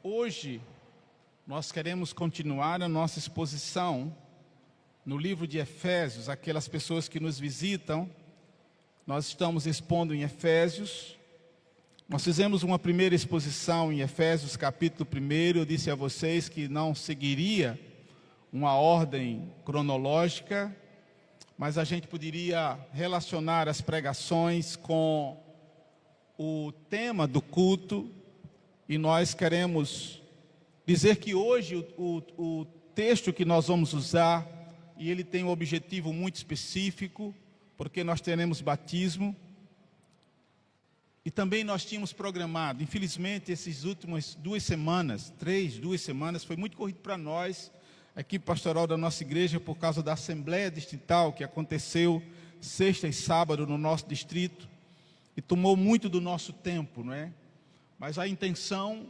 Hoje nós queremos continuar a nossa exposição no livro de Efésios. Aquelas pessoas que nos visitam, nós estamos expondo em Efésios. Nós fizemos uma primeira exposição em Efésios capítulo 1. Eu disse a vocês que não seguiria uma ordem cronológica, mas a gente poderia relacionar as pregações com o tema do culto. E nós queremos dizer que hoje o texto que nós vamos usar, e ele tem um objetivo muito específico, porque nós teremos batismo. E também nós tínhamos programado, infelizmente, essas últimas 2 semanas, 2 semanas, foi muito corrido para nós, a equipe pastoral da nossa igreja, por causa da Assembleia Distrital, que aconteceu sexta e sábado no nosso distrito, e tomou muito do nosso tempo, não é? Mas a intenção,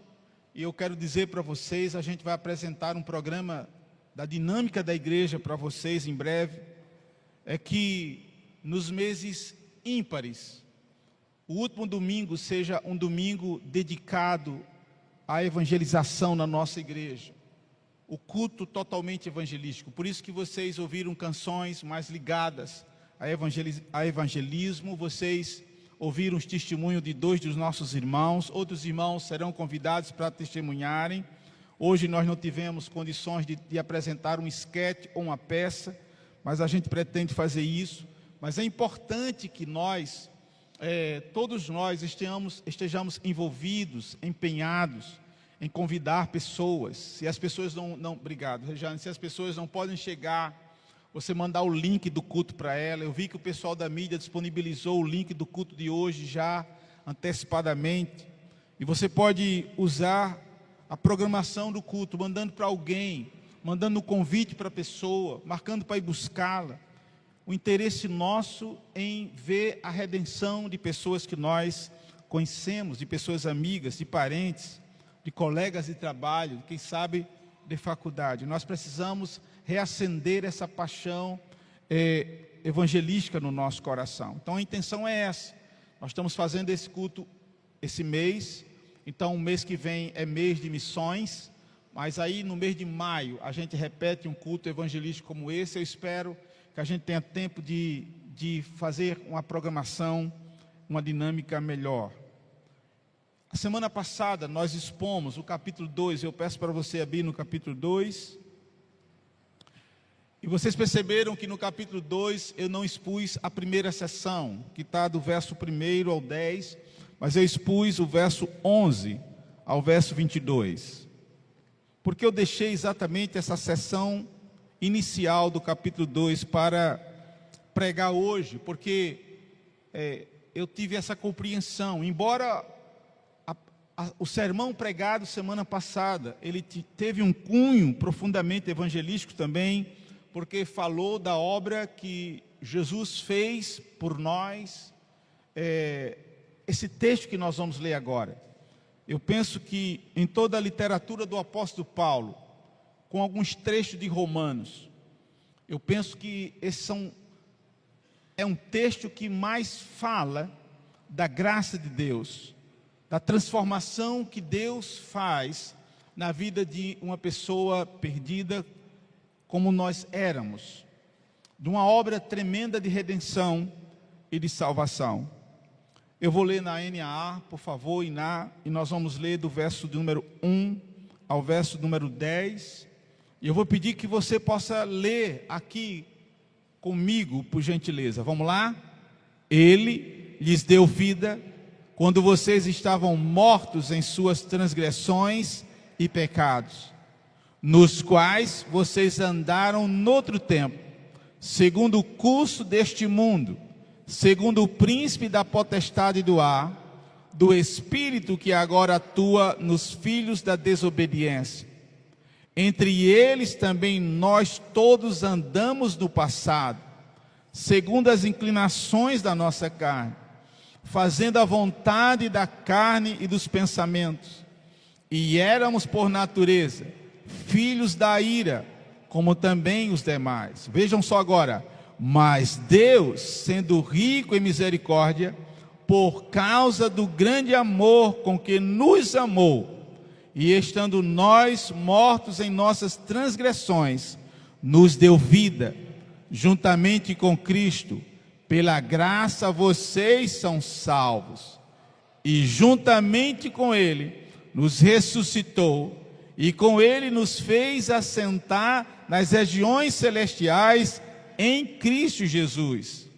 e eu quero dizer para vocês, a gente vai apresentar um programa da dinâmica da igreja para vocês em breve, é que nos meses ímpares, o último domingo seja um domingo dedicado à evangelização na nossa igreja. O culto totalmente evangelístico. Por isso que vocês ouviram canções mais ligadas a evangelismo, vocês ouviram os testemunhos de 2 dos nossos irmãos, outros irmãos serão convidados para testemunharem. Hoje nós não tivemos condições de apresentar um esquete ou uma peça, mas a gente pretende fazer isso. Mas é importante que nós, todos nós estejamos envolvidos, empenhados em convidar pessoas. Se as pessoas obrigado, Regiane, se as pessoas não podem chegar, você mandar o link do culto para ela. Eu vi que o pessoal da mídia disponibilizou o link do culto de hoje já antecipadamente. E você pode usar a programação do culto, mandando para alguém, mandando um convite para a pessoa, marcando para ir buscá-la. O interesse nosso em ver a redenção de pessoas que nós conhecemos, de pessoas amigas, de parentes, de colegas de trabalho, quem sabe de faculdade. Nós precisamos reacender essa paixão evangelística no nosso coração. Então a intenção é essa. Nós estamos fazendo esse culto esse mês. Então o mês que vem é mês de missões, mas aí no mês de maio a gente repete um culto evangelístico como esse. Eu espero que a gente tenha tempo de fazer uma programação, uma dinâmica melhor. A semana passada nós expomos o capítulo 2, eu peço para você abrir no capítulo 2. E vocês perceberam que no capítulo 2 eu não expus a primeira sessão, que está do verso 1 ao 10, mas eu expus o verso 11 ao verso 22. Porque eu deixei exatamente essa sessão inicial do capítulo 2 para pregar hoje, porque eu tive essa compreensão. Embora o sermão pregado semana passada, ele teve um cunho profundamente evangelístico também, porque falou da obra que Jesus fez por nós. Esse texto que nós vamos ler agora, eu penso que em toda a literatura do apóstolo Paulo, com alguns trechos de Romanos, eu penso que é um texto que mais fala da graça de Deus, da transformação que Deus faz na vida de uma pessoa perdida como nós éramos, de uma obra tremenda de redenção e de salvação. Eu vou ler na NAA, por favor, e nós vamos ler do verso de número 1 ao verso número 10, e eu vou pedir que você possa ler aqui comigo, por gentileza. Vamos lá? Ele lhes deu vida quando vocês estavam mortos em suas transgressões e pecados, nos quais vocês andaram noutro tempo, segundo o curso deste mundo, segundo o príncipe da potestade do ar, do espírito que agora atua nos filhos da desobediência. Entre eles também nós todos andamos no passado, segundo as inclinações da nossa carne, fazendo a vontade da carne e dos pensamentos. E éramos por natureza filhos da ira, como também os demais. Vejam só agora. Mas Deus, sendo rico em misericórdia, por causa do grande amor com que nos amou, e estando nós mortos em nossas transgressões, nos deu vida, juntamente com Cristo. Pela graça vocês são salvos. E juntamente com Ele nos ressuscitou, e com Ele nos fez assentar nas regiões celestiais em Cristo Jesus.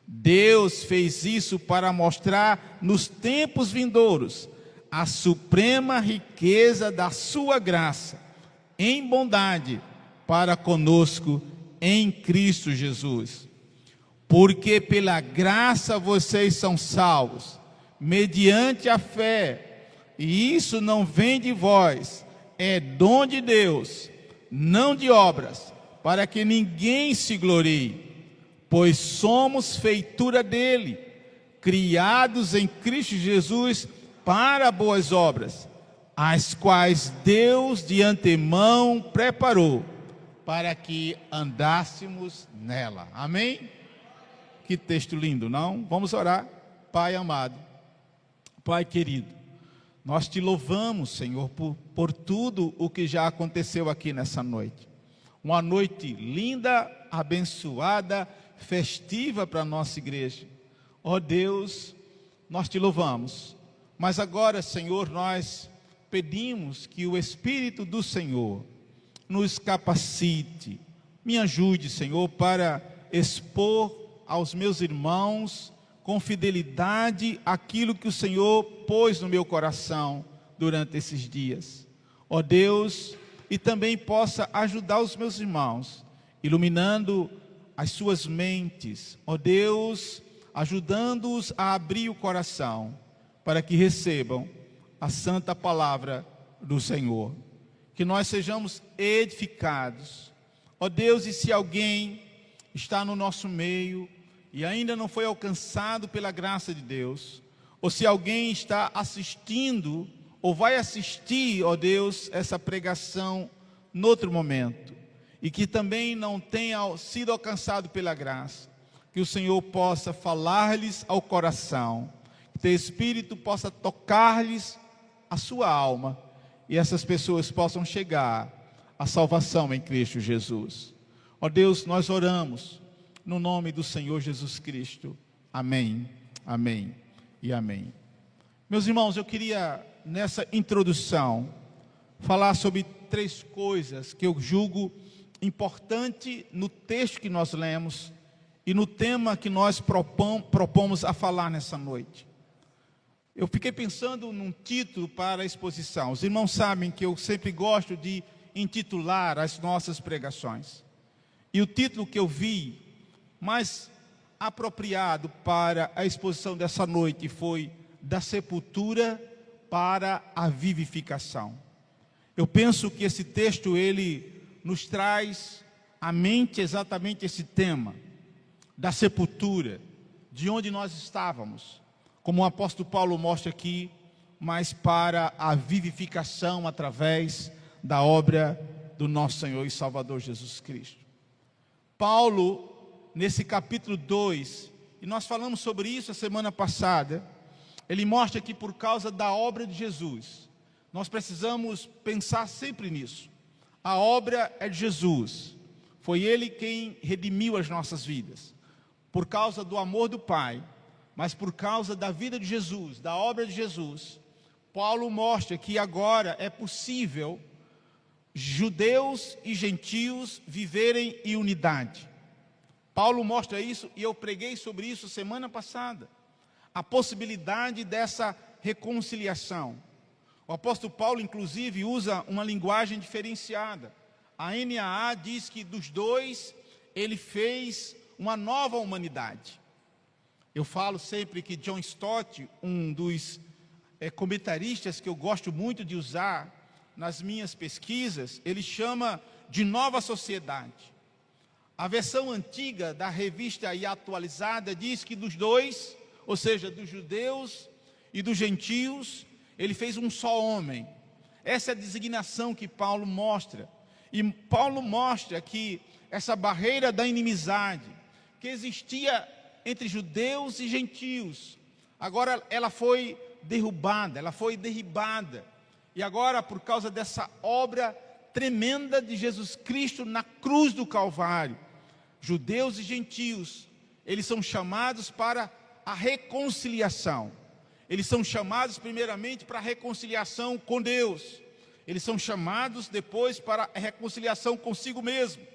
Deus fez isso para mostrar nos tempos vindouros a suprema riqueza da sua graça, em bondade para conosco em Cristo Jesus. Porque pela graça vocês são salvos, mediante a fé, e isso não vem de vós, é dom de Deus, não de obras, para que ninguém se glorie, pois somos feitura dele, criados em Cristo Jesus para boas obras, as quais Deus de antemão preparou, para que andássemos nela. Amém? Que texto lindo, não? Vamos orar. Pai amado, Pai querido, nós te louvamos, Senhor, por tudo o que já aconteceu aqui nessa noite. Uma noite linda, abençoada, festiva para a nossa igreja. Ó Deus, nós te louvamos. Mas agora, Senhor, nós pedimos que o Espírito do Senhor nos capacite. Me ajude, Senhor, para expor aos meus irmãos com fidelidade aquilo que o Senhor pôs no meu coração durante esses dias. Ó Deus, e também possa ajudar os meus irmãos, iluminando as suas mentes. Ó Deus, ajudando-os a abrir o coração, para que recebam a santa palavra do Senhor. Que nós sejamos edificados. Ó Deus, e se alguém está no nosso meio e ainda não foi alcançado pela graça de Deus, ou se alguém está assistindo ou vai assistir, ó Deus, essa pregação noutro momento, e que também não tenha sido alcançado pela graça, que o Senhor possa falar-lhes ao coração, que teu Espírito possa tocar-lhes a sua alma, e essas pessoas possam chegar à salvação em Cristo Jesus. Ó Deus, nós oramos no nome do Senhor Jesus Cristo. Amém, amém e amém. Meus irmãos, eu queria nessa introdução falar sobre 3 coisas que eu julgo importante no texto que nós lemos e no tema que nós propomos a falar nessa noite. Eu fiquei pensando num título para a exposição. Os irmãos sabem que eu sempre gosto de intitular as nossas pregações. E o título que eu vi mais apropriado para a exposição dessa noite foi Da Sepultura para a Vivificação. Eu penso que esse texto, ele nos traz à mente exatamente esse tema, da sepultura, de onde nós estávamos, como o apóstolo Paulo mostra aqui, mas para a vivificação através da obra do nosso Senhor e Salvador Jesus Cristo. Paulo, nesse capítulo 2, e nós falamos sobre isso a semana passada, ele mostra que por causa da obra de Jesus, nós precisamos pensar sempre nisso. A obra é de Jesus, foi Ele quem redimiu as nossas vidas, por causa do amor do Pai, mas por causa da vida de Jesus, da obra de Jesus. Paulo mostra que agora é possível judeus e gentios viverem em unidade. Paulo mostra isso, e eu preguei sobre isso semana passada, a possibilidade dessa reconciliação. O apóstolo Paulo, inclusive, usa uma linguagem diferenciada. A NAA diz que dos dois, ele fez uma nova humanidade. Eu falo sempre que John Stott, um dos comentaristas que eu gosto muito de usar nas minhas pesquisas, ele chama de nova sociedade. A versão antiga da revista e atualizada diz que dos dois, ou seja, dos judeus e dos gentios, ele fez um só homem. Essa é a designação que Paulo mostra. E Paulo mostra que essa barreira da inimizade que existia entre judeus e gentios, agora ela foi derrubada, ela foi derribada. E agora, por causa dessa obra tremenda de Jesus Cristo na cruz do Calvário, judeus e gentios, eles são chamados para a reconciliação. Eles são chamados primeiramente para a reconciliação com Deus. Eles são chamados depois para a reconciliação consigo mesmo.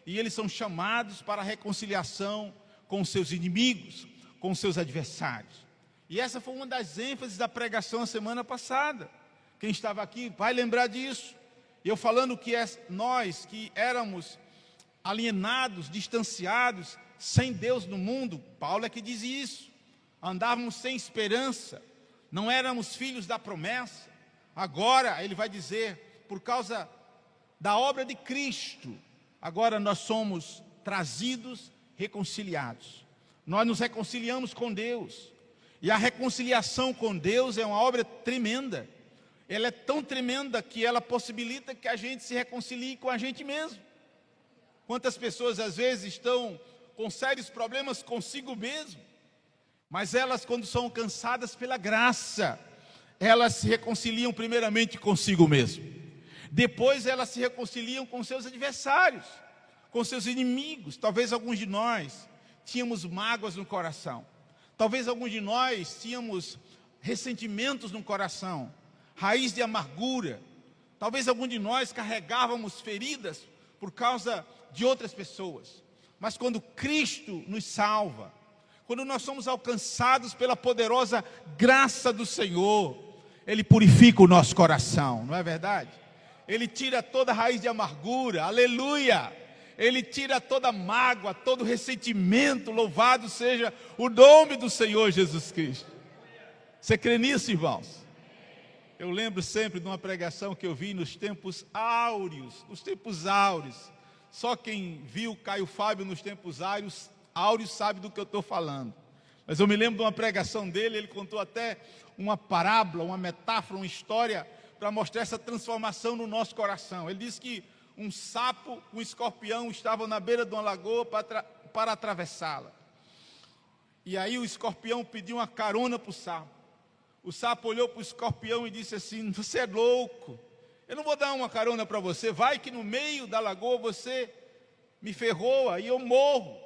E eles são chamados para a reconciliação com os seus inimigos, com os seus adversários. E essa foi uma das ênfases da pregação a semana passada. Quem estava aqui vai lembrar disso. Eu falando que nós que éramos alienados, distanciados, sem Deus no mundo, Paulo é que diz isso. Andávamos sem esperança, não éramos filhos da promessa. Agora, ele vai dizer, por causa da obra de Cristo, agora nós somos trazidos, reconciliados. Nós nos reconciliamos com Deus. E a reconciliação com Deus é uma obra tremenda. Ela é tão tremenda que ela possibilita que a gente se reconcilie com a gente mesmo. Quantas pessoas às vezes estão com sérios problemas consigo mesmo, mas elas, quando são alcançadas pela graça, elas se reconciliam primeiramente consigo mesmo. Depois elas se reconciliam com seus adversários, com seus inimigos. Talvez alguns de nós tínhamos mágoas no coração. Talvez alguns de nós tínhamos ressentimentos no coração, raiz de amargura. Talvez algum de nós carregávamos feridas por causa de outras pessoas. Mas quando Cristo nos salva, quando nós somos alcançados pela poderosa graça do Senhor, Ele purifica o nosso coração, não é verdade? Ele tira toda raiz de amargura, aleluia! Ele tira toda mágoa, todo ressentimento, louvado seja o nome do Senhor Jesus Cristo. Você crê nisso, irmãos? Eu lembro sempre de uma pregação que eu vi nos tempos áureos, Só quem viu Caio Fábio nos tempos áureos sabe do que eu estou falando. Mas eu me lembro de uma pregação dele, ele contou até uma parábola, uma metáfora, uma história, para mostrar essa transformação no nosso coração. Ele disse que um sapo, um escorpião estavam na beira de uma lagoa para atravessá-la. E aí o escorpião pediu uma carona para o sapo. O sapo olhou para o escorpião e disse assim: você é louco, eu não vou dar uma carona para você, vai que no meio da lagoa você me ferroa e eu morro.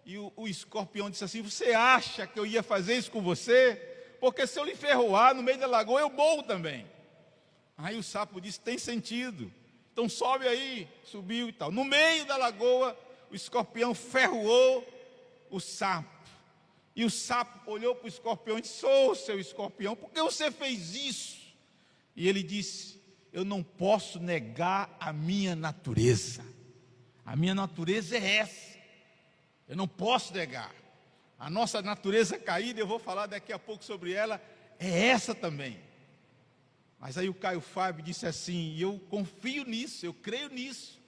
E o escorpião disse assim: você acha que eu ia fazer isso com você? Porque se eu lhe ferroar no meio da lagoa, eu morro também. Aí o sapo disse: tem sentido, então sobe aí. Subiu e tal. No meio da lagoa, o escorpião ferroou o sapo. E o sapo olhou para o escorpião e disse: sou seu escorpião, por que você fez isso? E ele disse: eu não posso negar a minha natureza. A minha natureza é essa. Eu não posso negar. A nossa natureza caída, eu vou falar daqui a pouco sobre ela, é essa também. Mas aí o Caio Fábio disse assim, e eu confio nisso, eu creio nisso.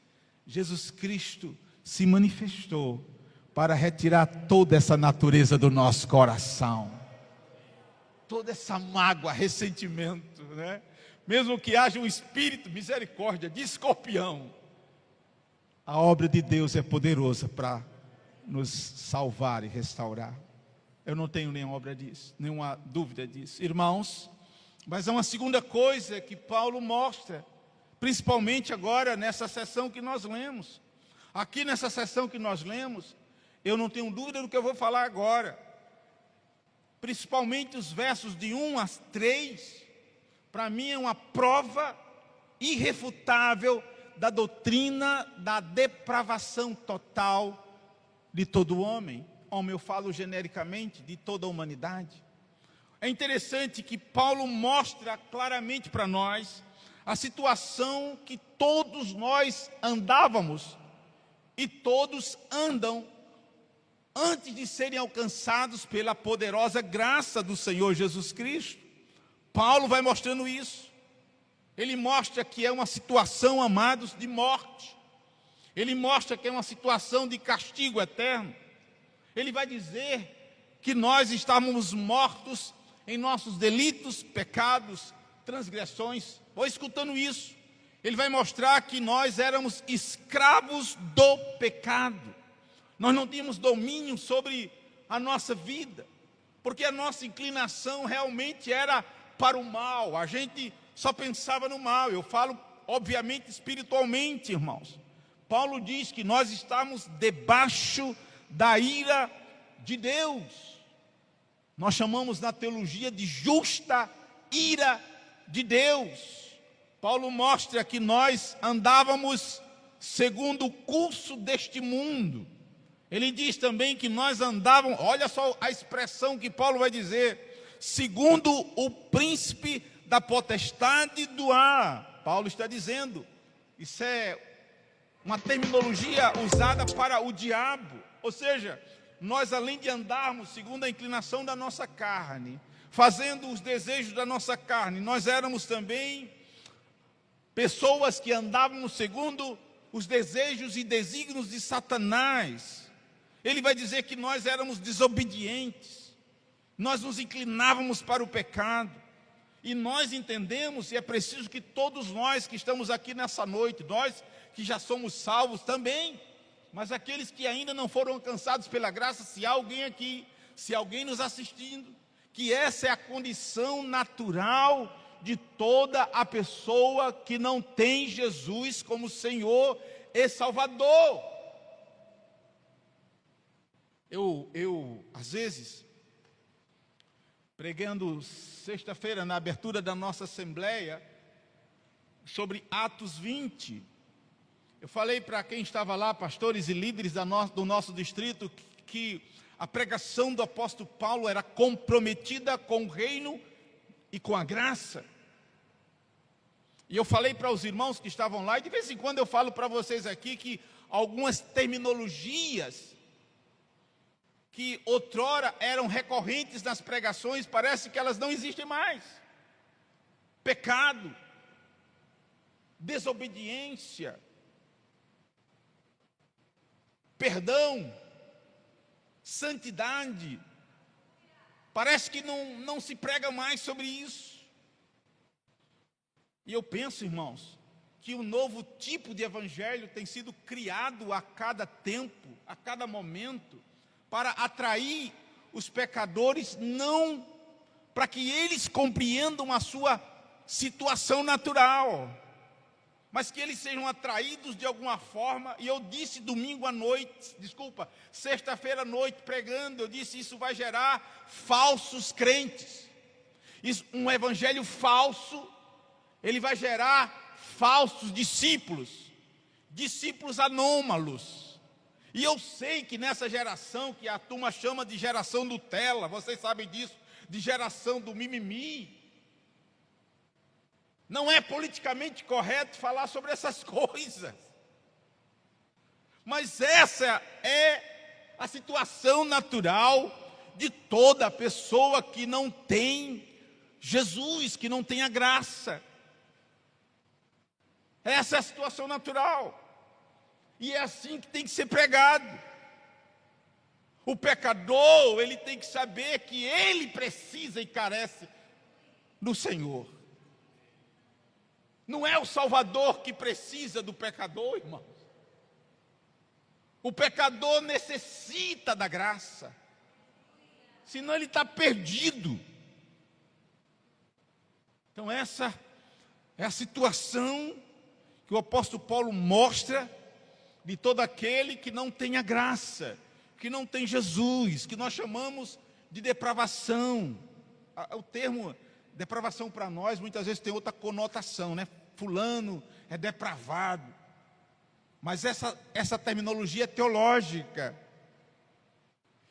Jesus Cristo se manifestou para retirar toda essa natureza do nosso coração. Toda essa mágoa, ressentimento, né? Mesmo que haja um espírito, misericórdia, de escorpião, a obra de Deus é poderosa para nos salvar e restaurar. Eu não tenho nenhuma dúvida disso. Irmãos, mas há uma segunda coisa que Paulo mostra, principalmente agora nessa sessão que nós lemos. Aqui nessa sessão que nós lemos, eu não tenho dúvida do que eu vou falar agora. Principalmente os versos de 1 a 3, para mim é uma prova irrefutável da doutrina da depravação total de todo homem. Homem, eu falo genericamente, de toda a humanidade. É interessante que Paulo mostra claramente para nós a situação que todos nós andávamos e todos andam antes de serem alcançados pela poderosa graça do Senhor Jesus Cristo. Paulo vai mostrando isso. Ele mostra que é uma situação, amados, de morte. Ele mostra que é uma situação de castigo eterno. Ele vai dizer que nós estávamos mortos em nossos delitos, pecados, transgressões. Vou escutando isso. Ele vai mostrar que nós éramos escravos do pecado. Nós não tínhamos domínio sobre a nossa vida, porque a nossa inclinação realmente era para o mal. A gente só pensava no mal. Eu falo, obviamente, espiritualmente, irmãos. Paulo diz que nós estamos debaixo da ira de Deus. Nós chamamos na teologia de justa ira de Deus. Paulo mostra que nós andávamos segundo o curso deste mundo. Ele diz também que nós andávamos, olha só a expressão que Paulo vai dizer, segundo o príncipe da potestade do ar. Paulo está dizendo, isso é uma terminologia usada para o diabo. Ou seja, nós além de andarmos segundo a inclinação da nossa carne, fazendo os desejos da nossa carne, nós éramos também pessoas que andávamos segundo os desejos e desígnios de Satanás. Ele vai dizer que nós éramos desobedientes, nós nos inclinávamos para o pecado. E nós entendemos, e é preciso que todos nós que estamos aqui nessa noite, nós que já somos salvos também, mas aqueles que ainda não foram alcançados pela graça, se há alguém aqui, se há alguém nos assistindo, que essa é a condição natural de toda a pessoa que não tem Jesus como Senhor e Salvador. Eu às vezes, pregando sexta-feira na abertura da nossa assembleia, sobre Atos 20, eu falei para quem estava lá, pastores e líderes do nosso distrito, que a pregação do apóstolo Paulo era comprometida com o reino e com a graça. E eu falei para os irmãos que estavam lá, e de vez em quando eu falo para vocês aqui que algumas terminologias que outrora eram recorrentes nas pregações, parece que elas não existem mais. Pecado, desobediência, perdão, santidade, parece que não se prega mais sobre isso. E eu penso, irmãos, que um novo tipo de evangelho tem sido criado a cada tempo, a cada momento, para atrair os pecadores, não para que eles compreendam a sua situação natural, mas que eles sejam atraídos de alguma forma. E eu disse sexta-feira à noite pregando, eu disse, isso vai gerar falsos crentes. Um evangelho falso, ele vai gerar falsos discípulos, discípulos anômalos. E eu sei que nessa geração, que a turma chama de geração Nutella, vocês sabem disso, de geração do mimimi, não é politicamente correto falar sobre essas coisas. Mas essa é a situação natural de toda pessoa que não tem Jesus, que não tem a graça. Essa é a situação natural. E é assim que tem que ser pregado. O pecador, ele tem que saber que ele precisa e carece do Senhor. Não é o Salvador que precisa do pecador, irmãos. O pecador necessita da graça, senão ele está perdido. Então essa é a situação que o apóstolo Paulo mostra de todo aquele que não tem a graça, que não tem Jesus, que nós chamamos de depravação. O termo depravação para nós muitas vezes tem outra conotação, né? Fulano é depravado. Mas essa terminologia é teológica.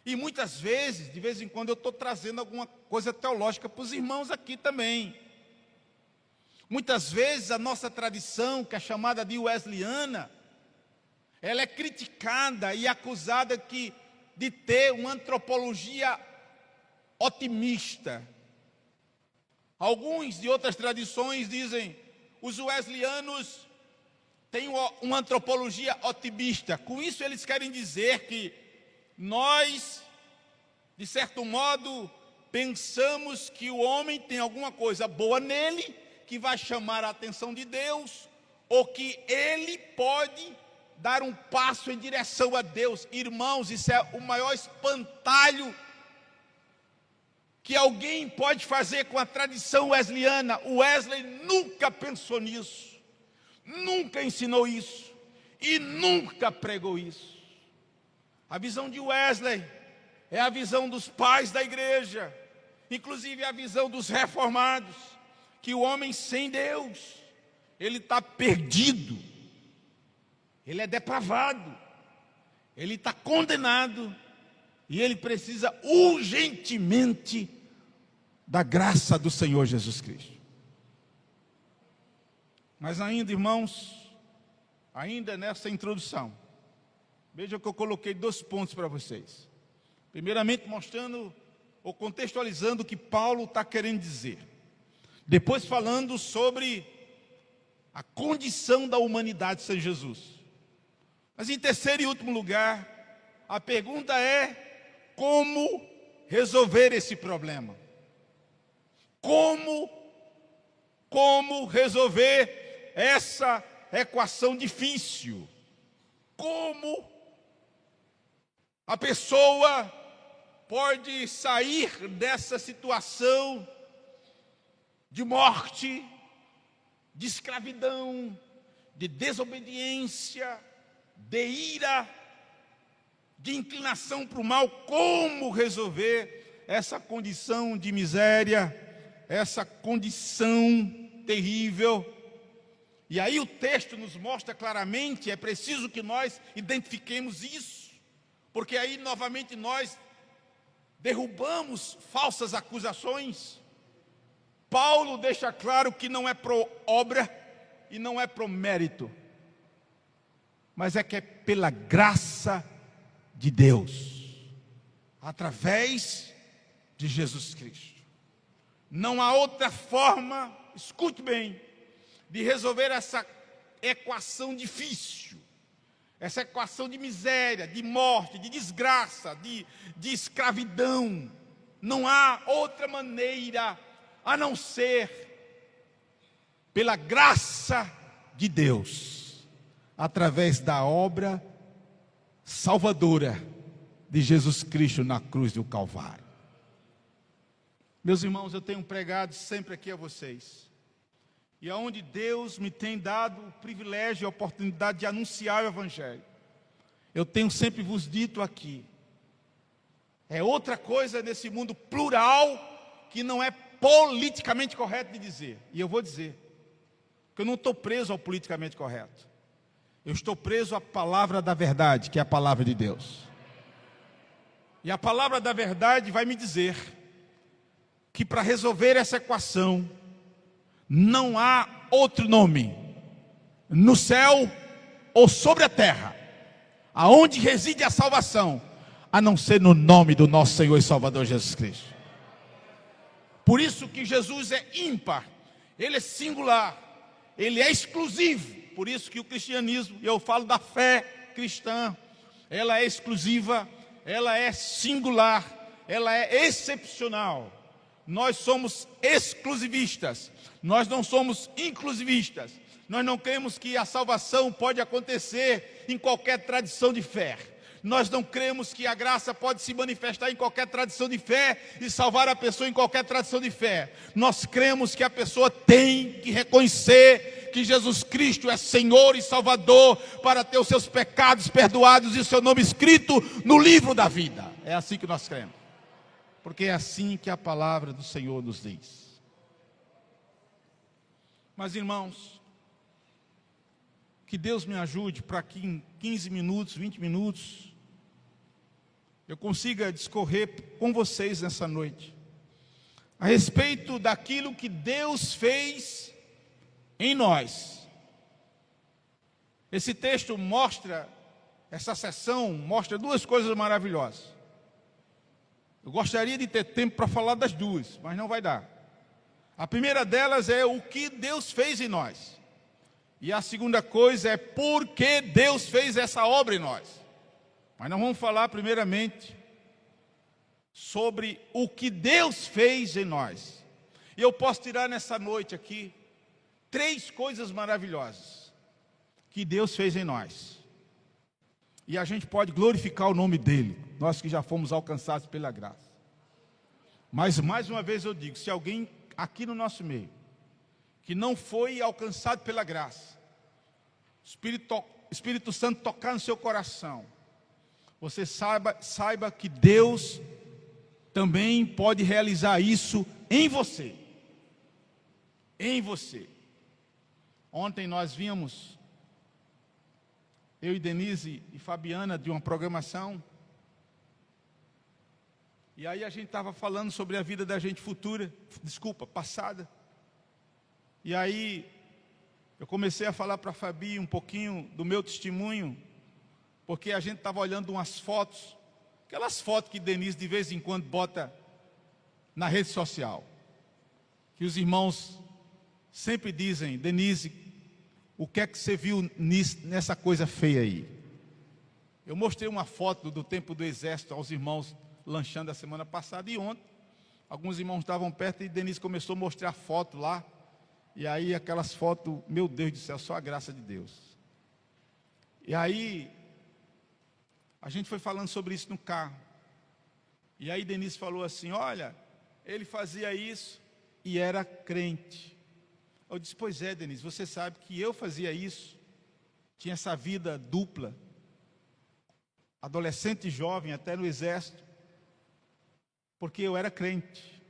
E muitas vezes, de vez em quando, eu estou trazendo alguma coisa teológica para os irmãos aqui também. Muitas vezes a nossa tradição, que é chamada de wesleyana, ela é criticada e acusada de ter uma antropologia otimista. Alguns de outras tradições dizem, os wesleyanos têm uma antropologia otimista. Com isso eles querem dizer que nós, de certo modo, pensamos que o homem tem alguma coisa boa nele, que vai chamar a atenção de Deus, ou que ele pode dar um passo em direção a Deus. Irmãos, isso é o maior espantalho que alguém pode fazer com a tradição wesleyana. O Wesley nunca pensou nisso, nunca ensinou isso e nunca pregou isso. A visão de Wesley é a visão dos pais da igreja, inclusive a visão dos reformados, que o homem sem Deus, ele está perdido, ele é depravado, ele está condenado, e ele precisa urgentemente da graça do Senhor Jesus Cristo. Mas ainda, irmãos, ainda nessa introdução, veja que eu coloquei 2 pontos para vocês. Primeiramente, mostrando ou contextualizando o que Paulo está querendo dizer. Depois, falando sobre a condição da humanidade sem Jesus. Mas em terceiro e último lugar, a pergunta é: como resolver esse problema? Como resolver essa equação difícil? Como a pessoa pode sair dessa situação de morte, de escravidão, de desobediência, de ira, de inclinação para o mal? Como resolver essa condição de miséria, essa condição terrível? E aí o texto nos mostra claramente, é preciso que nós identifiquemos isso, porque aí novamente nós derrubamos falsas acusações. Paulo deixa claro que não é pro obra e não é pro mérito, mas é que é pela graça de Deus, através de Jesus Cristo. Não há outra forma, escute bem, de resolver essa equação difícil, essa equação de miséria, de morte, de desgraça, de escravidão. Não há outra maneira a não ser pela graça de Deus, através da obra salvadora de Jesus Cristo na cruz do Calvário. Meus irmãos, eu tenho pregado sempre aqui a vocês, e aonde Deus me tem dado o privilégio e a oportunidade de anunciar o Evangelho, eu tenho sempre vos dito aqui, é outra coisa nesse mundo plural que não é politicamente correto de dizer. E eu vou dizer, porque eu não estou preso ao politicamente correto. Eu estou preso à palavra da verdade, que é a palavra de Deus. E a palavra da verdade vai me dizer que para resolver essa equação, não há outro nome no céu ou sobre a terra, aonde reside a salvação, a não ser no nome do nosso Senhor e Salvador Jesus Cristo. Por isso que Jesus é ímpar, Ele é singular, Ele é exclusivo. Por isso que o cristianismo, e eu falo da fé cristã, ela é exclusiva, ela é singular, ela é excepcional. Nós somos exclusivistas, nós não somos inclusivistas. Nós não cremos que a salvação pode acontecer em qualquer tradição de fé. Nós não cremos que a graça pode se manifestar em qualquer tradição de fé e salvar a pessoa em qualquer tradição de fé. Nós cremos que a pessoa tem que reconhecer que Jesus Cristo é Senhor e Salvador para ter os seus pecados perdoados e o seu nome escrito no livro da vida. É assim que nós cremos, porque é assim que a palavra do Senhor nos diz. Mas, irmãos, que Deus me ajude para que em 15 minutos, 20 minutos, eu consiga discorrer com vocês nessa noite a respeito daquilo que Deus fez em nós. Esse texto mostra, essa sessão mostra duas coisas maravilhosas. Eu gostaria de ter tempo para falar das duas, mas não vai dar. A primeira delas é o que Deus fez em nós. E a segunda coisa é por que Deus fez essa obra em nós. Mas nós vamos falar primeiramente sobre o que Deus fez em nós. E eu posso tirar nessa noite aqui 3 coisas maravilhosas que Deus fez em nós. E a gente pode glorificar o nome dele, nós que já fomos alcançados pela graça. Mas mais uma vez eu digo, se alguém aqui no nosso meio, que não foi alcançado pela graça, Espírito Santo tocar no seu coração, você saiba que Deus também pode realizar isso em você. Em você. Ontem nós vimos, eu e Denise e Fabiana, de uma programação, e aí a gente estava falando sobre a vida da gente passada. E aí eu comecei a falar para a Fabi um pouquinho do meu testemunho, porque a gente estava olhando umas fotos, aquelas fotos que Denise de vez em quando bota na rede social, que os irmãos sempre dizem: Denise, o que é que você viu nessa coisa feia aí? Eu mostrei uma foto do tempo do exército aos irmãos lanchando a semana passada, e ontem alguns irmãos estavam perto e Denise começou a mostrar foto lá, e aí aquelas fotos, meu Deus do céu, só a graça de Deus. E aí a gente foi falando sobre isso no carro, e aí Denise falou assim: olha, ele fazia isso e era crente. Eu disse: pois é, Denise, você sabe que eu fazia isso, tinha essa vida dupla, adolescente e jovem, até no exército, porque eu era crente,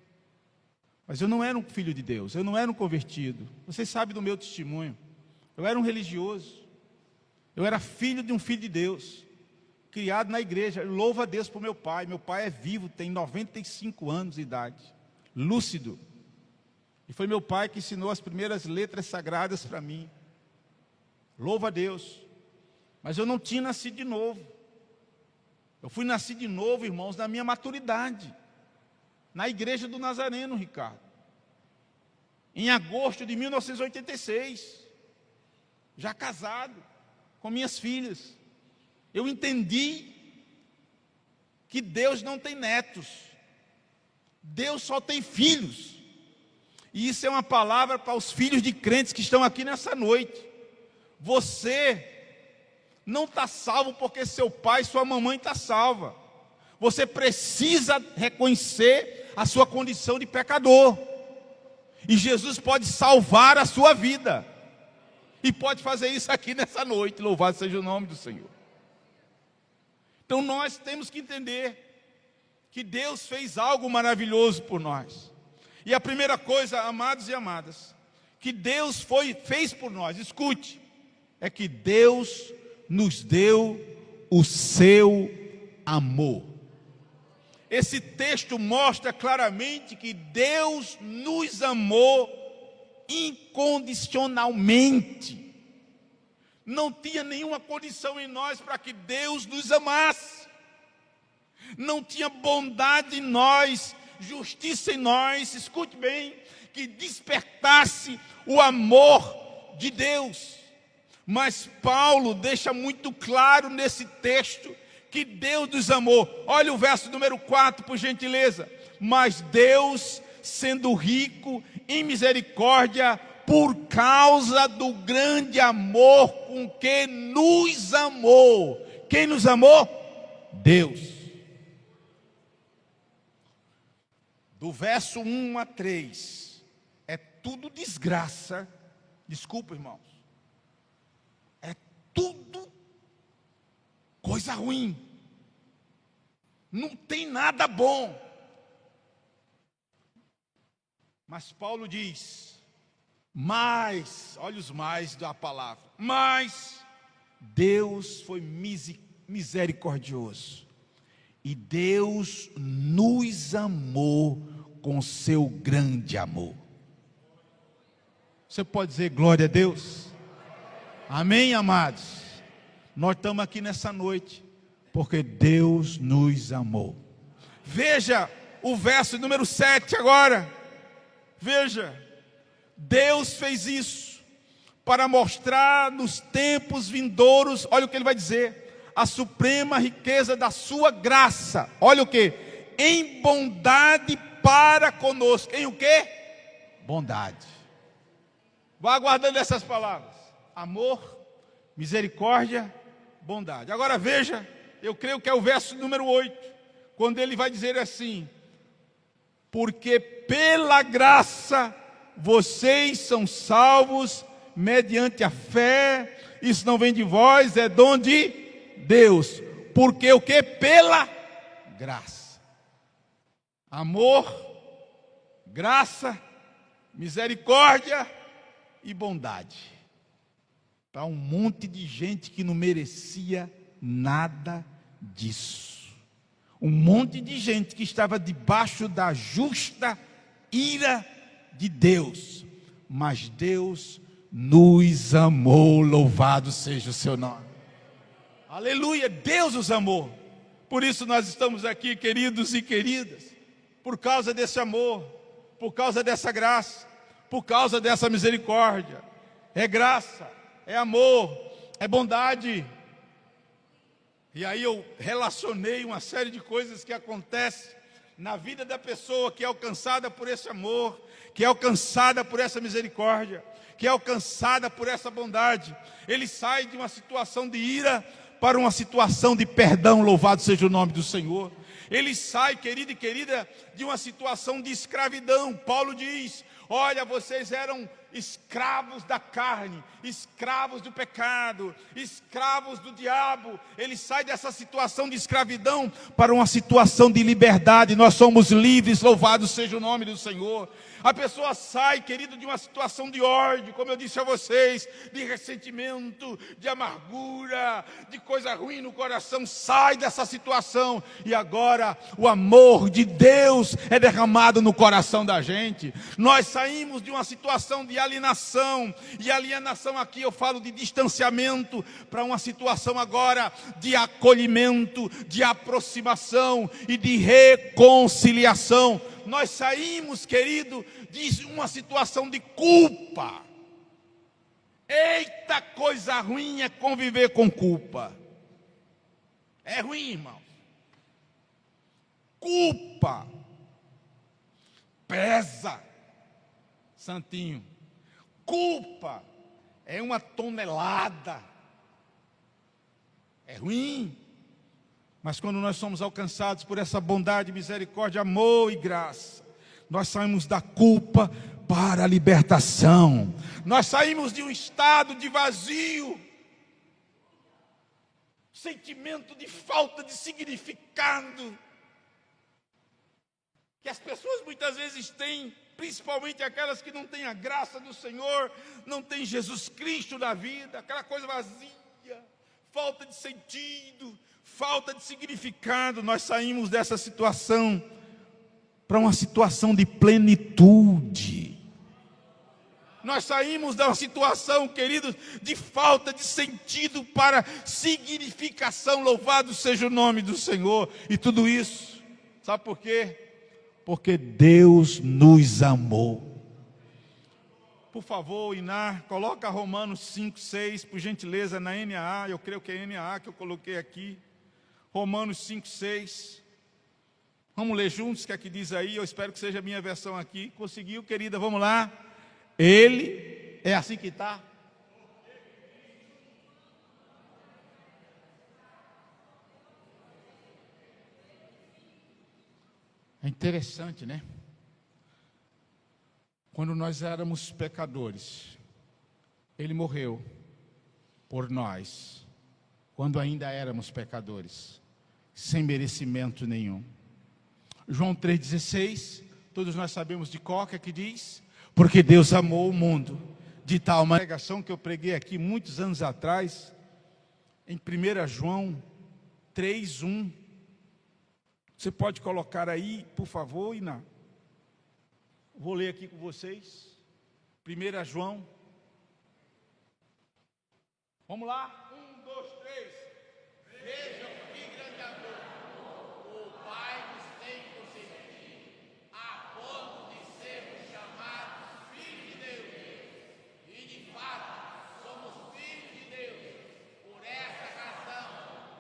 mas eu não era um filho de Deus, eu não era um convertido. Vocês sabem do meu testemunho, eu era um religioso, eu era filho de um filho de Deus, criado na igreja. Louva a Deus por meu pai é vivo, tem 95 anos de idade, lúcido, e foi meu pai que ensinou as primeiras letras sagradas para mim. Louva a Deus. Mas eu não tinha nascido de novo. Eu fui nascido de novo, irmãos, na minha maturidade, na igreja do Nazareno, Ricardo, em agosto de 1986, já casado, com minhas filhas. Eu entendi que Deus não tem netos, Deus só tem filhos. E isso é uma palavra para os filhos de crentes que estão aqui nessa noite. Você não está salvo porque seu pai e sua mamãe estão salva. Você precisa reconhecer a sua condição de pecador, e Jesus pode salvar a sua vida, e pode fazer isso aqui nessa noite. Louvado seja o nome do Senhor. Então nós temos que entender que Deus fez algo maravilhoso por nós. E a primeira coisa, amados e amadas, que Deus fez por nós, escute, é que Deus nos deu o seu amor. Esse texto mostra claramente que Deus nos amou incondicionalmente. Não tinha nenhuma condição em nós para que Deus nos amasse. Não tinha bondade em nós, justiça em nós, escute bem, que despertasse o amor de Deus. Mas Paulo deixa muito claro nesse texto que Deus nos amou. Olha o verso número 4, por gentileza. Mas Deus, sendo rico em misericórdia, por causa do grande amor com que nos amou. Quem nos amou? Deus. Do verso 1 a 3, é tudo desgraça. Desculpa, irmãos. É tudo coisa ruim. Não tem nada bom. Mas Paulo diz: mas, olha os mais da palavra, mas Deus foi misericordioso, e Deus nos amou com seu grande amor. Você pode dizer glória a Deus? Amém, amados? Nós estamos aqui nessa noite porque Deus nos amou. Veja o verso número 7 agora. Veja, Deus fez isso para mostrar nos tempos vindouros, olha o que ele vai dizer, a suprema riqueza da sua graça. Olha o que? Em bondade para conosco. Em o que? Bondade. Vá aguardando essas palavras: amor, misericórdia, bondade. Agora veja, eu creio que é o verso número 8, quando ele vai dizer assim: Porque pela graça vocês são salvos mediante a fé. Isso não vem de vós, é dom de Deus. Porque o que? Pela graça. Amor, graça, misericórdia e bondade. Para um monte de gente que não merecia nada disso. Um monte de gente que estava debaixo da justa ira de Deus. Mas Deus nos amou, louvado seja o seu nome. Aleluia, Deus os amou. Por isso nós estamos aqui, queridos e queridas, por causa desse amor, por causa dessa graça, por causa dessa misericórdia. É graça, é amor, é bondade. E aí eu relacionei uma série de coisas que acontecem na vida da pessoa que é alcançada por esse amor, que é alcançada por essa misericórdia, que é alcançada por essa bondade. Ele sai de uma situação de ira para uma situação de perdão, louvado seja o nome do Senhor. Ele sai, querido e querida, de uma situação de escravidão. Paulo diz: olha, vocês eram escravos da carne, escravos do pecado, escravos do diabo. Ele sai dessa situação de escravidão para uma situação de liberdade. Nós somos livres, louvado seja o nome do Senhor. A pessoa sai, querido, de uma situação de ódio, como eu disse a vocês, de ressentimento, de amargura, de coisa ruim no coração. Sai dessa situação e agora o amor de Deus é derramado no coração da gente. Nós saímos de uma situação de alienação, e alienação aqui eu falo de distanciamento, para uma situação agora de acolhimento, de aproximação e de reconciliação. Nós saímos, querido, de uma situação de culpa. Eita, coisa ruim é conviver com culpa. É ruim, irmão. Culpa pesa, santinho. Culpa é uma tonelada. É ruim. Mas quando nós somos alcançados por essa bondade, misericórdia, amor e graça, nós saímos da culpa para a libertação. Nós saímos de um estado de vazio, sentimento de falta de significado, que as pessoas muitas vezes têm, principalmente aquelas que não têm a graça do Senhor, não têm Jesus Cristo na vida, aquela coisa vazia, falta de sentido, falta de significado. Nós saímos dessa situação para uma situação de plenitude. Nós saímos de uma situação, queridos, de falta de sentido para significação. Louvado seja o nome do Senhor. E tudo isso, sabe por quê? Porque Deus nos amou. Por favor, Iná, coloca Romanos 5, 6, por gentileza, na NAA. Eu creio que é NAA que eu coloquei aqui. Romanos 5, 6. Vamos ler juntos, que aqui diz aí. Eu espero que seja a minha versão aqui. Conseguiu, querida? Vamos lá. Ele, é assim que está? É interessante, né? Quando nós éramos pecadores, Ele morreu por nós, quando ainda éramos pecadores, sem merecimento nenhum. João 3,16, todos nós sabemos de qual que diz: porque Deus amou o mundo de tal maneira. A pregação que eu preguei aqui muitos anos atrás, em 1 João 3,1. Você pode colocar aí, por favor, Iná? Vou ler aqui com vocês. 1 João. Vamos lá? 1, 2, 3. Vejam que grande amor o Pai nos tem concedido, a ponto de sermos chamados filhos de Deus. E de fato, somos filhos de Deus. Por essa razão,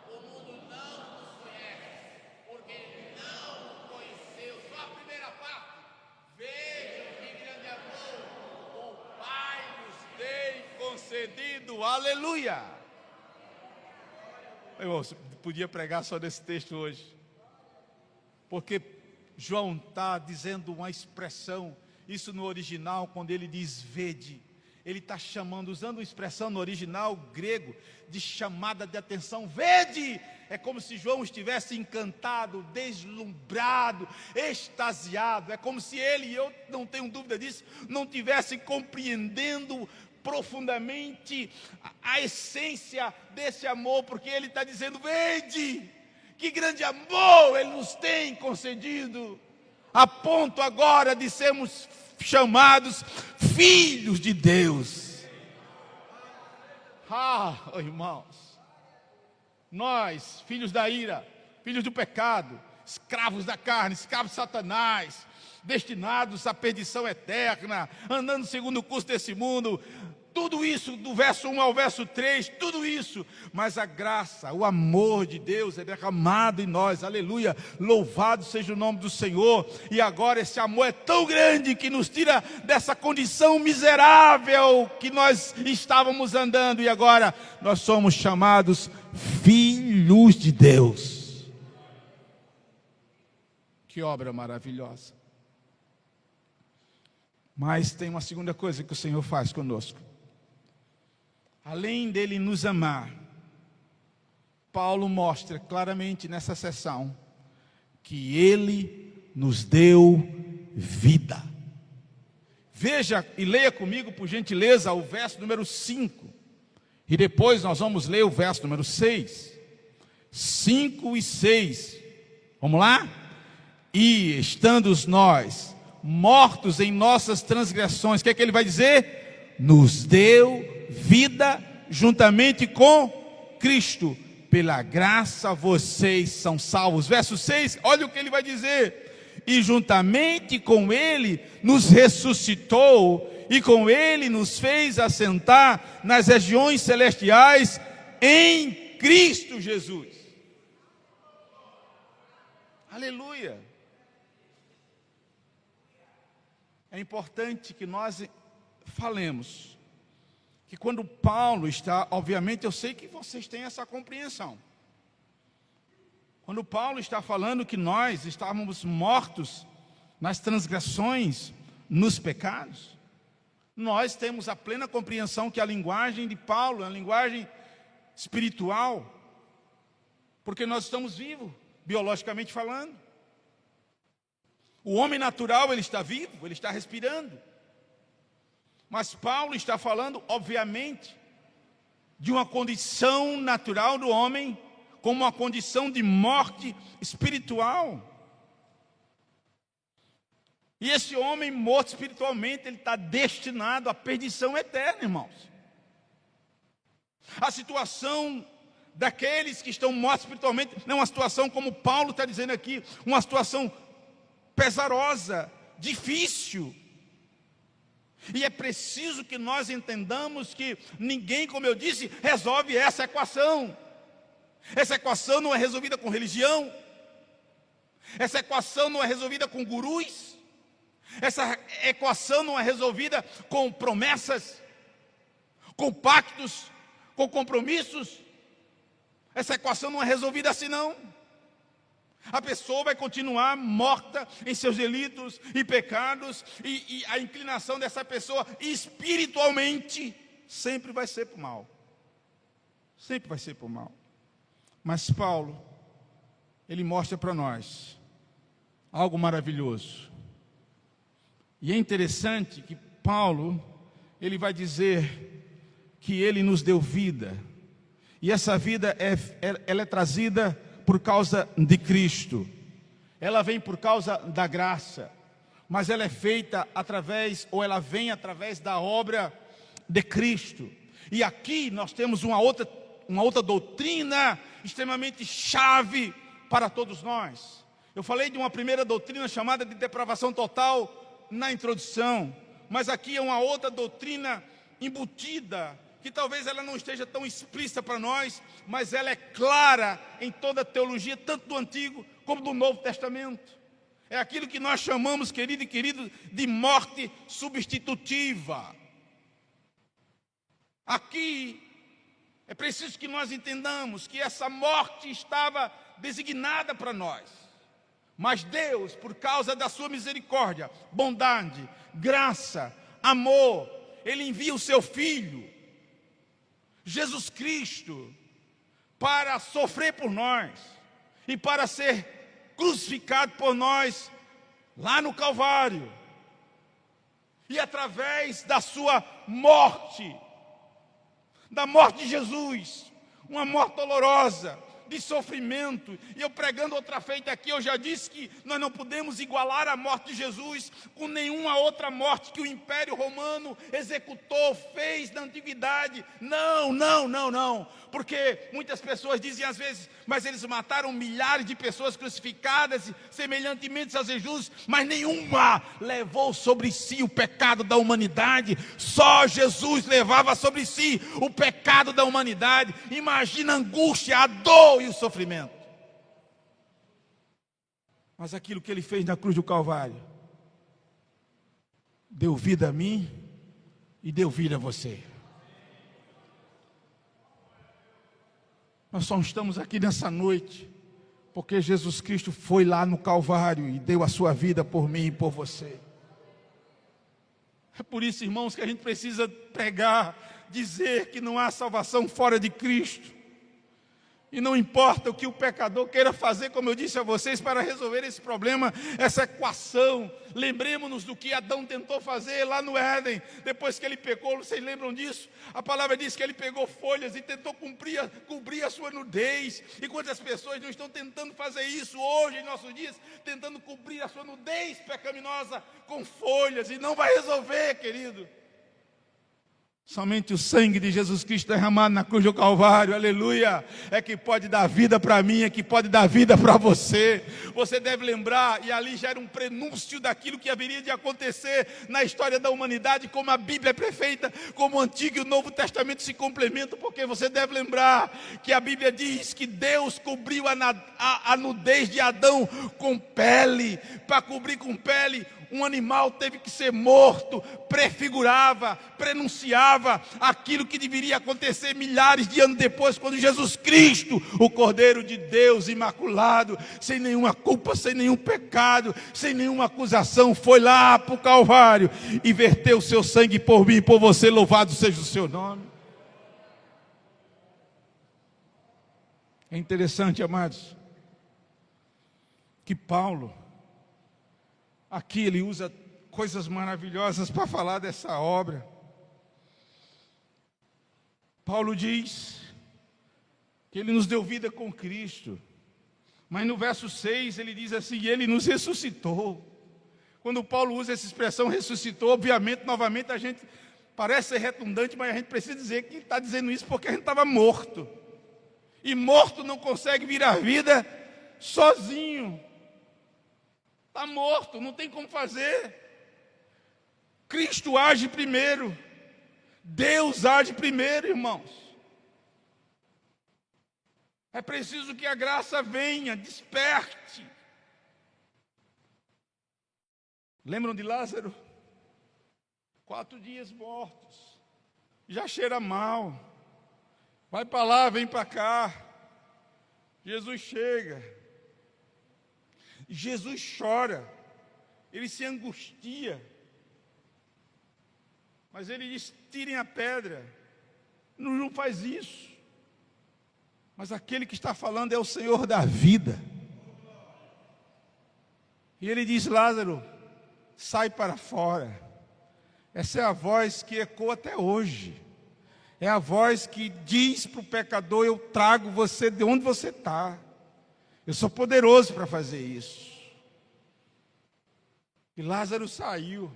o mundo não nos conhece, porque ele não nos conheceu. Só a primeira parte. Vejam que grande amor o Pai nos tem concedido. Aleluia! Meu irmão, você podia pregar só nesse texto hoje. Porque João está dizendo uma expressão, isso no original, quando ele diz vede, ele está chamando, usando uma expressão no original grego, de chamada de atenção. Vede! É como se João estivesse encantado, deslumbrado, extasiado. É como se ele, e eu não tenho dúvida disso, não estivesse compreendendo profundamente a essência desse amor, porque ele está dizendo, vede, que grande amor ele nos tem concedido, a ponto agora de sermos chamados filhos de Deus. Irmãos, nós, filhos da ira, filhos do pecado, escravos da carne, escravos de Satanás, destinados à perdição eterna, andando segundo o curso desse mundo, tudo isso, do verso 1 ao verso 3, tudo isso, mas a graça, o amor de Deus é derramado em nós, aleluia, louvado seja o nome do Senhor. E agora esse amor é tão grande que nos tira dessa condição miserável que nós estávamos andando, e agora nós somos chamados filhos de Deus. Que obra maravilhosa. Mas tem uma segunda coisa que o Senhor faz conosco. Além dele nos amar, Paulo mostra claramente nessa sessão que ele nos deu vida. Veja e leia comigo, por gentileza, o verso número 5. E depois nós vamos ler o verso número 6. 5 e 6. Vamos lá? E estando nós mortos em nossas transgressões, o que é que ele vai dizer? Nos deu vida juntamente com Cristo, pela graça vocês são salvos. Verso 6, olha o que ele vai dizer: e juntamente com ele nos ressuscitou, e com ele nos fez assentar nas regiões celestiais em Cristo Jesus. Aleluia. É importante que nós falemos que quando Paulo está, obviamente eu sei que vocês têm essa compreensão. Quando Paulo está falando que nós estávamos mortos nas transgressões, nos pecados, nós temos a plena compreensão que a linguagem de Paulo é uma linguagem espiritual, porque nós estamos vivos, biologicamente falando. O homem natural, ele está vivo, ele está respirando. Mas Paulo está falando, obviamente, de uma condição natural do homem, como uma condição de morte espiritual. E esse homem morto espiritualmente, ele está destinado à perdição eterna, irmãos. A situação daqueles que estão mortos espiritualmente não é uma situação como Paulo está dizendo aqui, uma situação pesarosa, difícil. E é preciso que nós entendamos que ninguém, como eu disse, resolve essa equação. Essa equação não é resolvida com religião. Essa equação não é resolvida com gurus. Essa equação não é resolvida com promessas, com pactos, com compromissos. Essa equação não é resolvida assim não. A pessoa vai continuar morta em seus delitos e pecados, e a inclinação dessa pessoa espiritualmente sempre vai ser para o mal. Sempre vai ser para o mal. Mas Paulo, ele mostra para nós algo maravilhoso. E é interessante que Paulo, ele vai dizer que ele nos deu vida. E essa vida ela é trazida por causa de Cristo. Ela vem por causa da graça, mas ela é feita através, ou ela vem através da obra de Cristo. E aqui nós temos uma outra doutrina extremamente chave para todos nós. Eu falei de uma primeira doutrina chamada de depravação total na introdução, mas aqui é uma outra doutrina embutida, que talvez ela não esteja tão explícita para nós, mas ela é clara em toda a teologia, tanto do Antigo como do Novo Testamento. É aquilo que nós chamamos, querido e querido, de morte substitutiva. Aqui é preciso que nós entendamos que essa morte estava designada para nós, Mas Deus, por causa da sua misericórdia, bondade, graça, amor, Ele envia o seu Filho, Jesus Cristo, para sofrer por nós e para ser crucificado por nós lá no Calvário. E através da sua morte, da morte de Jesus, uma morte dolorosa, de sofrimento. E eu pregando outra feita aqui, eu já disse que nós não podemos igualar a morte de Jesus com nenhuma outra morte que o Império Romano executou, fez na antiguidade. Não. Porque muitas pessoas dizem às vezes, mas eles mataram milhares de pessoas crucificadas, semelhantemente a Jesus, mas nenhuma levou sobre si o pecado da humanidade. Só Jesus levava sobre si o pecado da humanidade. Imagina a angústia, a dor e o sofrimento. Mas aquilo que Ele fez na cruz do Calvário deu vida a mim e deu vida a você. Nós só estamos aqui nessa noite porque Jesus Cristo foi lá no Calvário e deu a sua vida por mim e por você. É por isso, irmãos, que a gente precisa pregar, dizer que não há salvação fora de Cristo. E não importa o que o pecador queira fazer, como eu disse a vocês, para resolver esse problema, essa equação. Lembremos-nos do que Adão tentou fazer lá no Éden, depois que ele pecou. Vocês lembram disso? A palavra diz que ele pegou folhas e tentou cobrir a sua nudez. E quantas pessoas não estão tentando fazer isso hoje, em nossos dias, tentando cobrir a sua nudez pecaminosa com folhas, e não vai resolver, querido. Somente o sangue de Jesus Cristo derramado na cruz do Calvário, aleluia, é que pode dar vida para mim, é que pode dar vida para você. Você deve lembrar, e ali já era um prenúncio daquilo que haveria de acontecer na história da humanidade, como a Bíblia é perfeita, como o Antigo e o Novo Testamento se complementam, porque você deve lembrar que a Bíblia diz que Deus cobriu a nudez de Adão com pele. Para cobrir com pele, um animal teve que ser morto, prefigurava, prenunciava aquilo que deveria acontecer milhares de anos depois, quando Jesus Cristo, o Cordeiro de Deus imaculado, sem nenhuma culpa, sem nenhum pecado, sem nenhuma acusação, foi lá para o Calvário e verteu o seu sangue por mim e por você. Louvado seja o seu nome. É interessante, amados, que Paulo, aqui ele usa coisas maravilhosas para falar dessa obra. Paulo diz que ele nos deu vida com Cristo, mas no verso 6 ele diz assim: ele nos ressuscitou. Quando Paulo usa essa expressão ressuscitou, obviamente, novamente a gente parece ser redundante, mas a gente precisa dizer que ele está dizendo isso porque a gente estava morto, e morto não consegue vir à vida sozinho. Está morto, não tem como fazer. Cristo age primeiro. Deus age primeiro, irmãos. É preciso que a graça venha, desperte. Lembram de Lázaro? 4 dias mortos. Já cheira mal. Vai para lá, vem para cá. Jesus chega. Jesus chora, ele se angustia, mas ele diz: tirem a pedra. Não faz isso. Mas aquele que está falando é o Senhor da vida. E ele diz: Lázaro, sai para fora. Essa é a voz que ecoa até hoje. É a voz que diz para o pecador: eu trago você de onde você está. Eu sou poderoso para fazer isso. E Lázaro saiu.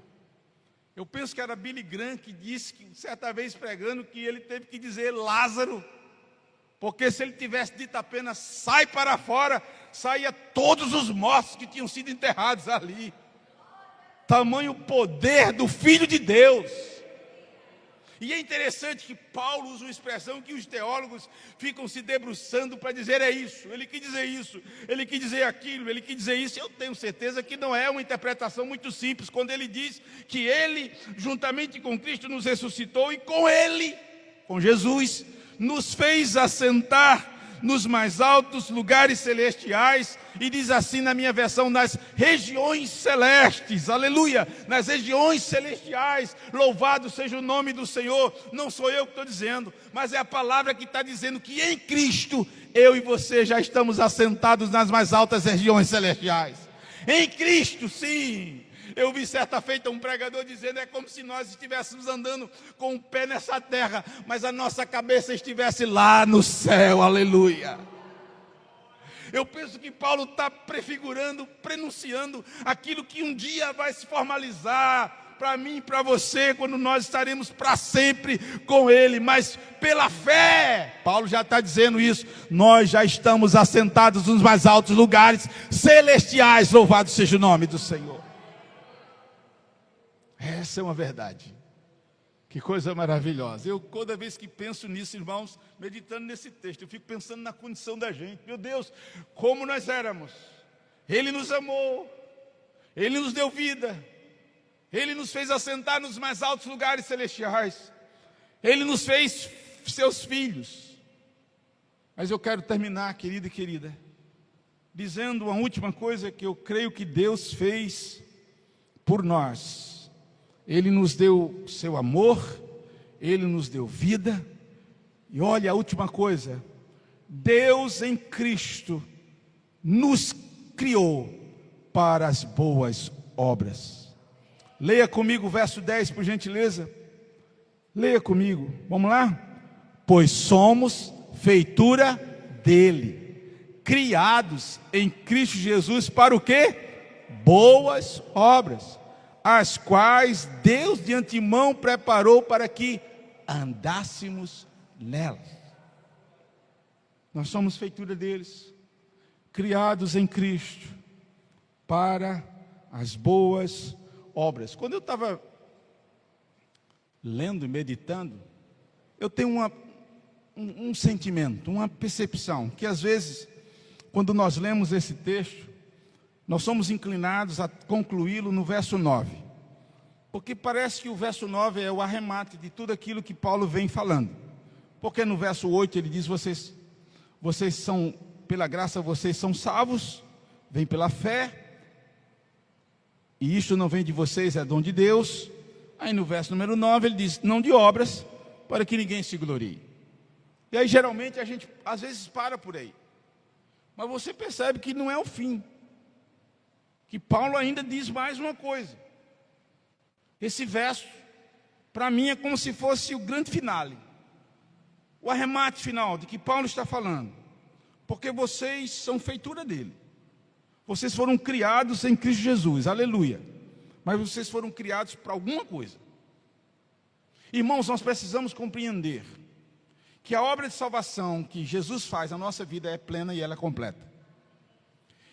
Eu penso que era Billy Graham que disse, que certa vez pregando, que ele teve que dizer Lázaro, porque se ele tivesse dito apenas sai para fora, saía todos os mortos que tinham sido enterrados ali. Tamanho poder do Filho de Deus. E é interessante que Paulo usa uma expressão que os teólogos ficam se debruçando para dizer: é isso, ele quis dizer isso, ele quis dizer aquilo, ele quis dizer isso. Eu tenho certeza que não é uma interpretação muito simples, quando ele diz que ele, juntamente com Cristo, nos ressuscitou e com ele, com Jesus, nos fez assentar nos mais altos lugares celestiais, e diz assim na minha versão, nas regiões celestes, aleluia, nas regiões celestiais, louvado seja o nome do Senhor. Não sou eu que estou dizendo, mas é a palavra que está dizendo que em Cristo, eu e você já estamos assentados nas mais altas regiões celestiais. Em Cristo, sim. Eu vi certa feita um pregador dizendo, é como se nós estivéssemos andando com o pé nessa terra, mas a nossa cabeça estivesse lá no céu, aleluia. Eu penso que Paulo está prefigurando, prenunciando aquilo que um dia vai se formalizar para mim e para você, quando nós estaremos para sempre com Ele. Mas pela fé, Paulo já está dizendo isso, nós já estamos assentados nos mais altos lugares celestiais, louvado seja o nome do Senhor. Essa é uma verdade. Que coisa maravilhosa. Eu, toda vez que penso nisso, irmãos, meditando nesse texto, eu fico pensando na condição da gente. Meu Deus, como nós éramos. Ele nos amou, Ele nos deu vida, Ele nos fez assentar nos mais altos lugares celestiais, Ele nos fez seus filhos. Mas eu quero terminar, querido e querida, dizendo uma última coisa que eu creio que Deus fez por nós. Ele nos deu seu amor, Ele nos deu vida, e olha a última coisa, Deus em Cristo nos criou para as boas obras. Leia comigo o verso 10, por gentileza. Leia comigo, vamos lá? Pois somos feitura dele, criados em Cristo Jesus para o quê? Boas obras, as quais Deus de antemão preparou para que andássemos nelas. Nós somos feitura deles, criados em Cristo para as boas obras. Quando eu estava lendo e meditando, eu tenho um sentimento, uma percepção, que às vezes, quando nós lemos esse texto, nós somos inclinados a concluí-lo no verso 9, porque parece que o verso 9 é o arremate de tudo aquilo que Paulo vem falando, porque no verso 8 ele diz, vocês são, pela graça vocês são salvos, vem pela fé, e isto não vem de vocês, é dom de Deus. Aí no verso número 9 ele diz, não de obras, para que ninguém se glorie. E aí geralmente a gente às vezes para por aí, mas você percebe que não é o fim, que Paulo ainda diz mais uma coisa. Esse verso, para mim, é como se fosse o grande finale, o arremate final de que Paulo está falando. Porque vocês são feitura dele. Vocês foram criados em Cristo Jesus, aleluia. Mas vocês foram criados para alguma coisa. Irmãos, nós precisamos compreender que a obra de salvação que Jesus faz na nossa vida é plena e ela é completa.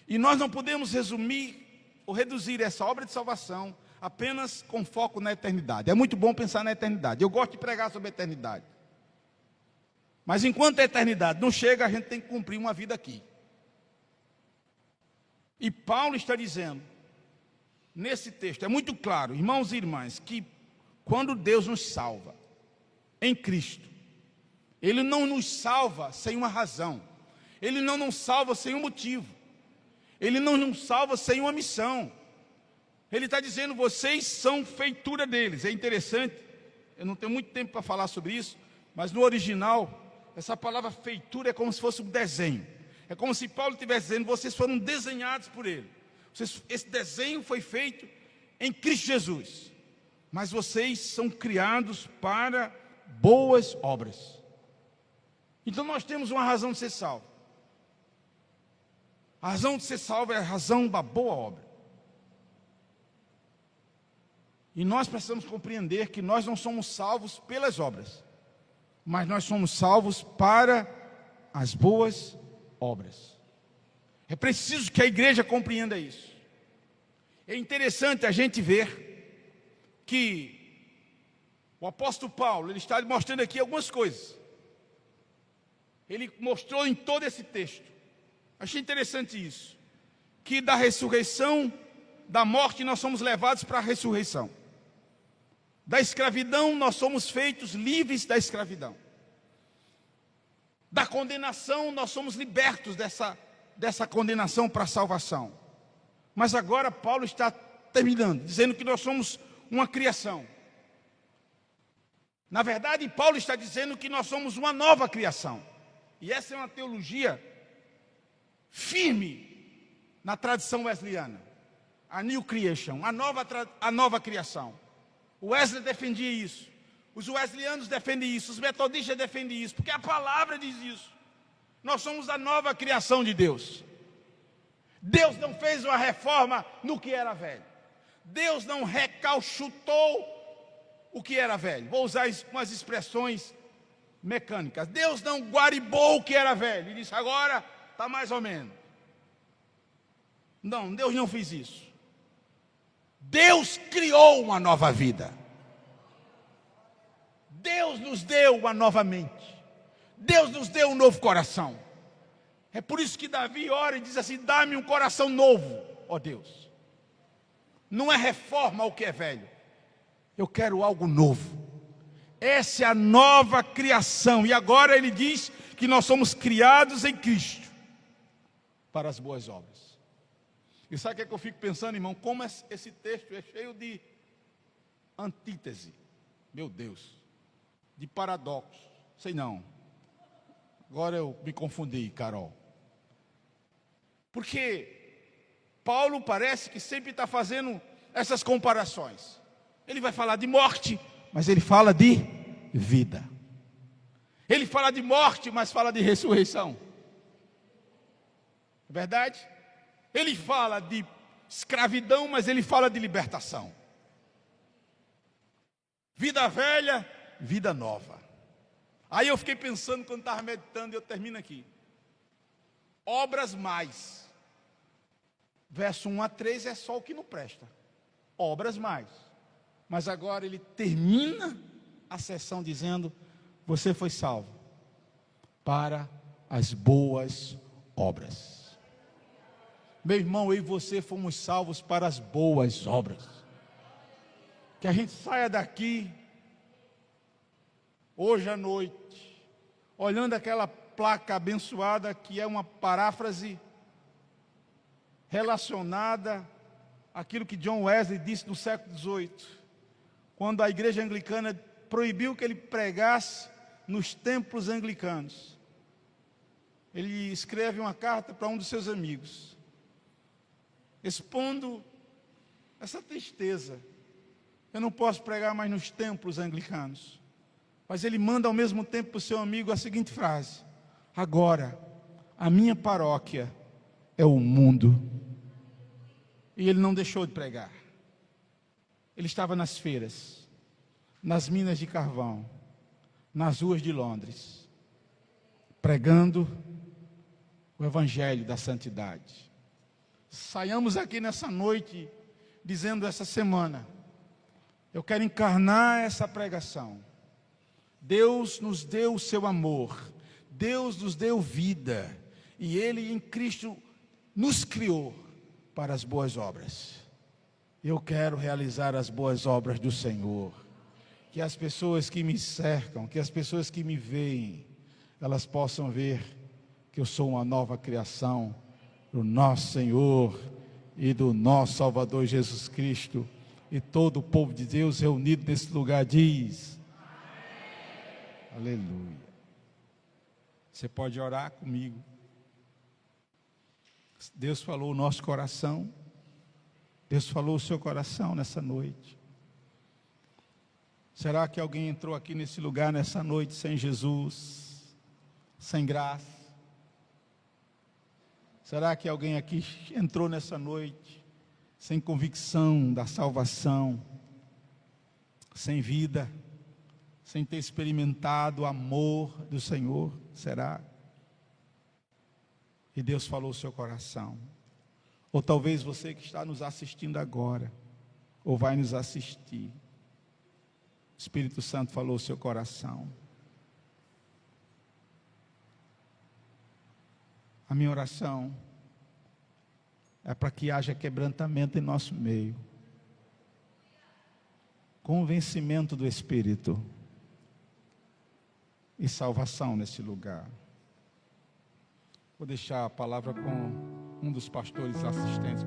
E nós não podemos resumir ou reduzir essa obra de salvação apenas com foco na eternidade. É muito bom pensar na eternidade. Eu gosto de pregar sobre a eternidade. Mas enquanto a eternidade não chega, a gente tem que cumprir uma vida aqui. E Paulo está dizendo, nesse texto, é muito claro, irmãos e irmãs, que quando Deus nos salva em Cristo, Ele não nos salva sem uma razão, Ele não nos salva sem um motivo, Ele não nos salva sem uma missão. Ele está dizendo, vocês são feitura deles. É interessante, eu não tenho muito tempo para falar sobre isso, mas no original, essa palavra feitura é como se fosse um desenho. É como se Paulo estivesse dizendo, vocês foram desenhados por Ele. Esse desenho foi feito em Cristo Jesus. Mas vocês são criados para boas obras. Então nós temos uma razão de ser salvo. A razão de ser salvo é a razão da boa obra. E nós precisamos compreender que nós não somos salvos pelas obras, mas nós somos salvos para as boas obras. É preciso que a igreja compreenda isso. É interessante a gente ver que o apóstolo Paulo, ele está mostrando aqui algumas coisas. Ele mostrou em todo esse texto. Achei interessante isso. Que da ressurreição, da morte, nós somos levados para a ressurreição. Da escravidão, nós somos feitos livres da escravidão. Da condenação, nós somos libertos dessa condenação para a salvação. Mas agora Paulo está terminando, dizendo que nós somos uma criação. Na verdade, Paulo está dizendo que nós somos uma nova criação. E essa é uma teologia firme na tradição wesleyana. A new creation, a nova criação. O Wesley defendia isso. Os wesleyanos defendem isso. Os metodistas defendem isso. Porque a palavra diz isso. Nós somos a nova criação de Deus. Deus não fez uma reforma no que era velho. Deus não recalchutou o que era velho. Vou usar umas expressões mecânicas. Deus não guaribou o que era velho. Ele disse, agora está mais ou menos. Não, Deus não fez isso. Deus criou uma nova vida. Deus nos deu uma nova mente. Deus nos deu um novo coração. É por isso que Davi ora e diz assim, dá-me um coração novo, ó Deus. Não é reforma o que é velho. Eu quero algo novo. Essa é a nova criação. E agora ele diz que nós somos criados em Cristo para as boas obras. E sabe o que é que eu fico pensando, irmão? Como esse texto é cheio de antítese. Meu Deus. De paradoxo. Sei não. Agora eu me confundi, Carol. Porque Paulo parece que sempre está fazendo essas comparações. Ele vai falar de morte, mas ele fala de vida. Ele fala de morte, mas fala de ressurreição. É verdade? Ele fala de escravidão, mas ele fala de libertação. Vida velha, vida nova. Aí eu fiquei pensando quando estava meditando, e eu termino aqui. Obras mais. Verso 1 a 3 é só o que não presta. Obras mais. Mas agora ele termina a sessão dizendo, você foi salvo para as boas obras. Meu irmão, eu e você fomos salvos para as boas obras. Que a gente saia daqui, hoje à noite, olhando aquela placa abençoada, que é uma paráfrase relacionada àquilo que John Wesley disse no século XVIII, quando a igreja anglicana proibiu que ele pregasse nos templos anglicanos. Ele escreve uma carta para um dos seus amigos, expondo essa tristeza. Eu não posso pregar mais nos templos anglicanos. Mas ele manda ao mesmo tempo para o seu amigo a seguinte frase: agora, a minha paróquia é o mundo. E ele não deixou de pregar. Ele estava nas feiras, nas minas de carvão, nas ruas de Londres, pregando o evangelho da santidade. Saiamos aqui nessa noite dizendo essa semana, eu quero encarnar essa pregação. Deus nos deu o seu amor, Deus nos deu vida, e Ele em Cristo nos criou para as boas obras. Eu quero realizar as boas obras do Senhor. Que as pessoas que me cercam, que as pessoas que me veem, elas possam ver que eu sou uma nova criação do nosso Senhor e do nosso Salvador Jesus Cristo. E todo o povo de Deus reunido nesse lugar diz: aleluia. Você pode orar comigo. Deus falou o nosso coração. Deus falou o seu coração nessa noite. Será que alguém entrou aqui nesse lugar nessa noite sem Jesus, sem graça? Será que alguém aqui entrou nessa noite sem convicção da salvação, sem vida, sem ter experimentado o amor do Senhor? Será? E Deus falou o seu coração. Ou talvez você que está nos assistindo agora, ou vai nos assistir, o Espírito Santo falou o seu coração. A minha oração é para que haja quebrantamento em nosso meio, convencimento do Espírito e salvação nesse lugar. Vou deixar a palavra com um dos pastores assistentes.